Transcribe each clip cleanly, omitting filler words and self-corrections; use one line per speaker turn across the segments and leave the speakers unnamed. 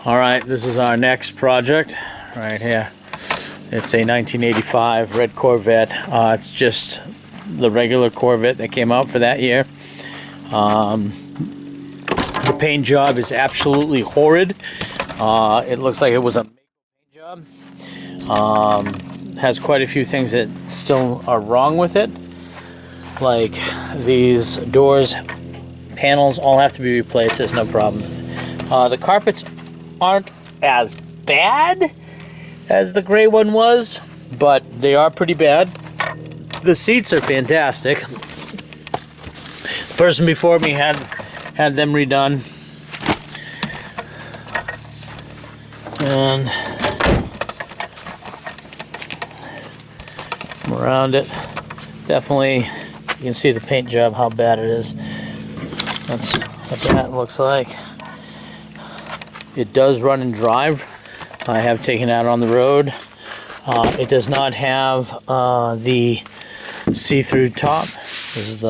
Alright, this is our next project right here. It's a 1985 Red Corvette. It's just the regular Corvette that came out for that year. The paint job is absolutely horrid. It looks like it was a paint job. Has quite a few things that still are wrong with it. Like these doors, panels all have to be replaced. There's no problem. The carpets aren't as bad as the gray one was, but they are pretty bad. The seats are fantastic. The person before me had them redone, and around it, definitely you can see the paint job, how bad it is. That's what that looks like. It does run and drive. I have taken it out on the road. It does not have the see-through top. This is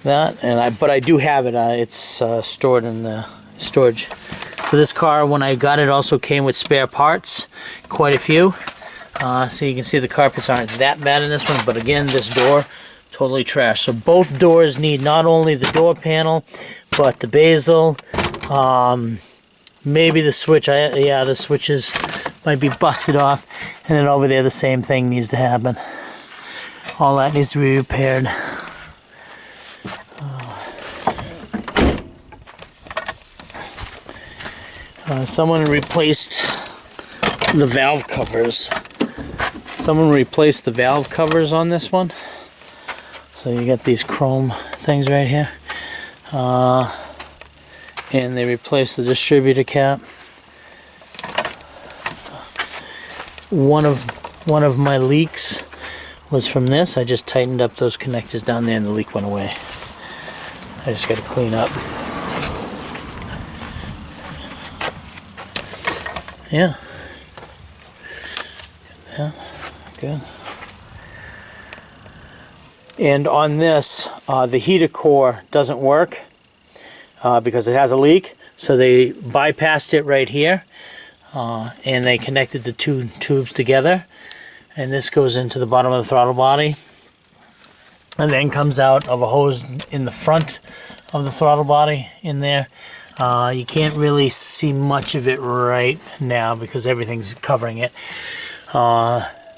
that, but I do have it. It's stored in the storage. So this car, when I got it, also came with spare parts, quite a few. So you can see the carpets aren't that bad in this one, but again, this door, totally trash. So both doors need not only the door panel, but the bezel. Maybe the switch. Yeah, the switches might be busted off, and then over there the same thing needs to happen. All that needs to be repaired. Someone replaced the valve covers. Someone replaced the valve covers on this one. So you got these chrome things right here. And they replaced the distributor cap. One of my leaks was from this. I just tightened up those connectors down there and the leak went away. I just got to clean up. Yeah. Yeah, good. And on this, the heater core doesn't work. Because it has a leak, so they bypassed it right here, and they connected the two tubes together, and this goes into the bottom of the throttle body and then comes out of a hose in the front of the throttle body in there. You can't really see much of it right now because everything's covering it.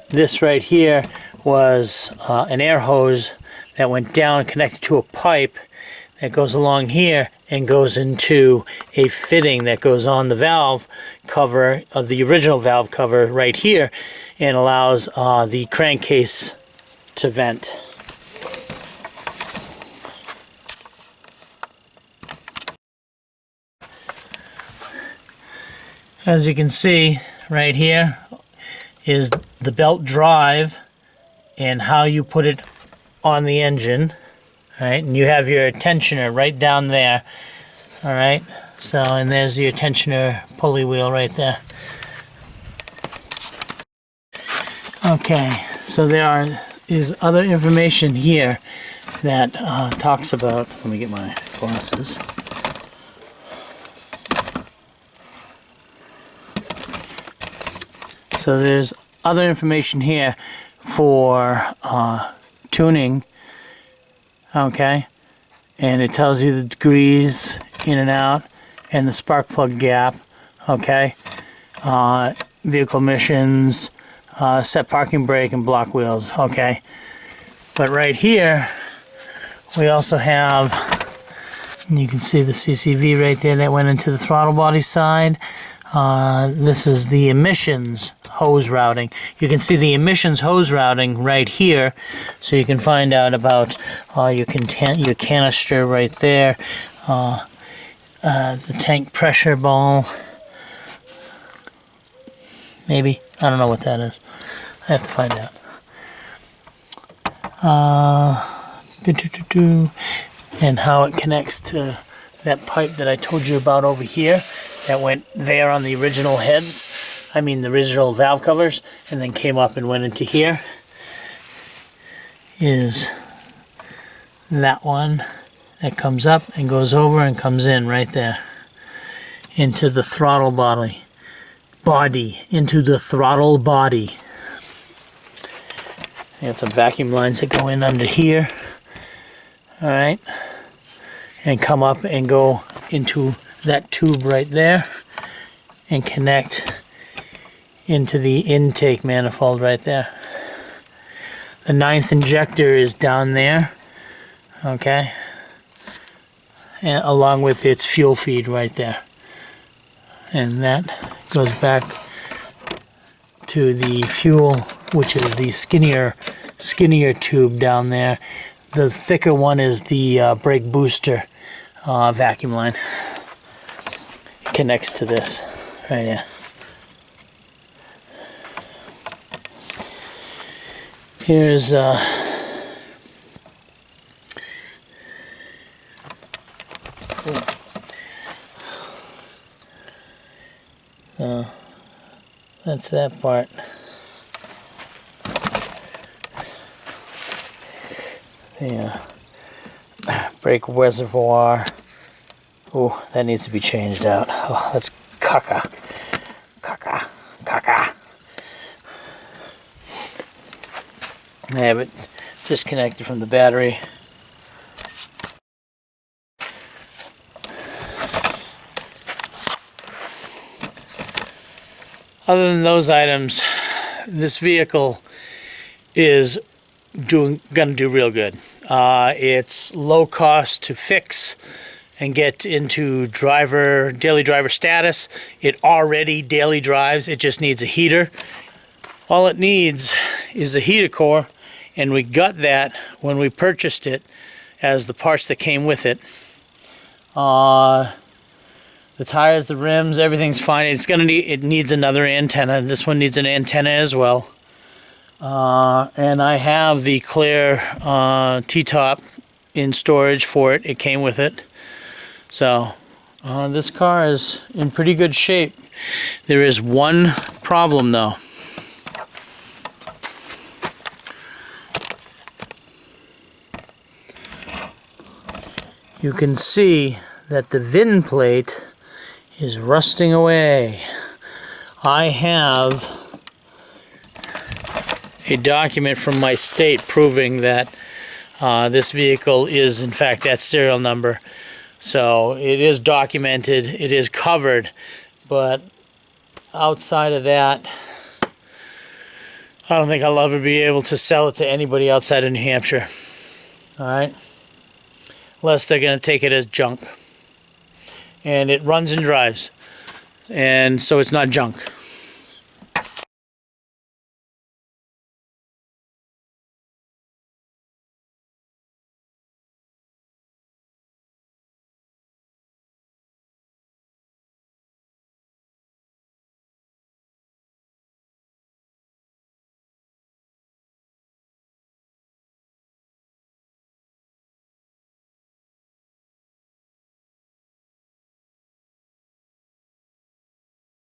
This right here was an air hose that went down, connected to a pipe that goes along here and goes into a fitting that goes on the valve cover of the original valve cover right here, and allows the crankcase to vent. As you can see right here is the belt drive and how you put it on the engine. All right, and you have your tensioner right down there. All right, so, and there's your tensioner pulley wheel right there. Okay, so there is other information here that talks about, let me get my glasses. So there's other information here for tuning. Okay, and it tells you the degrees in and out and the spark plug gap. Okay, vehicle emissions, set parking brake, and block wheels. Okay, but right here we also have, you can see the CCV right there that went into the throttle body side. This is the emissions hose routing. You can see the emissions hose routing right here, so you can find out about your canister right there. the tank pressure ball. Maybe. I don't know what that is. I have to find out. And how it connects to that pipe that I told you about over here that went there on the original heads. I mean the original valve covers, and then came up and went into here. Is that one that comes up and goes over and comes in right there into the throttle body. Into the throttle body. And some vacuum lines that go in under here. Alright. And come up and go into that tube right there and connect into the intake manifold right there. The 9th injector is down there. Okay. And along with its fuel feed right there. And that goes back to the fuel, which is the skinnier tube down there. The thicker one is the brake booster vacuum line. It connects to this right here. Here's that's that part. Yeah. Brake reservoir. Oh, that needs to be changed out. Oh, that's caca. Caca. Caca. I have it disconnected from the battery. Other than those items, this vehicle is gonna do real good. It's low cost to fix and get into daily driver status. It already daily drives. It just needs a heater. All it needs is a heater core, and we got that when we purchased it as the parts that came with it. The tires, the rims, everything's fine. It needs another antenna. This one needs an antenna as well. And I have the clear T-top in storage for it. It came with it. So this car is in pretty good shape. There is one problem though. You can see that the VIN plate is rusting away. I have a document from my state proving that this vehicle is in fact that serial number. So it is documented, it is covered, but outside of that, I don't think I'll ever be able to sell it to anybody outside of New Hampshire. Alright? Unless they're going to take it as junk. And it runs and drives. And so it's not junk.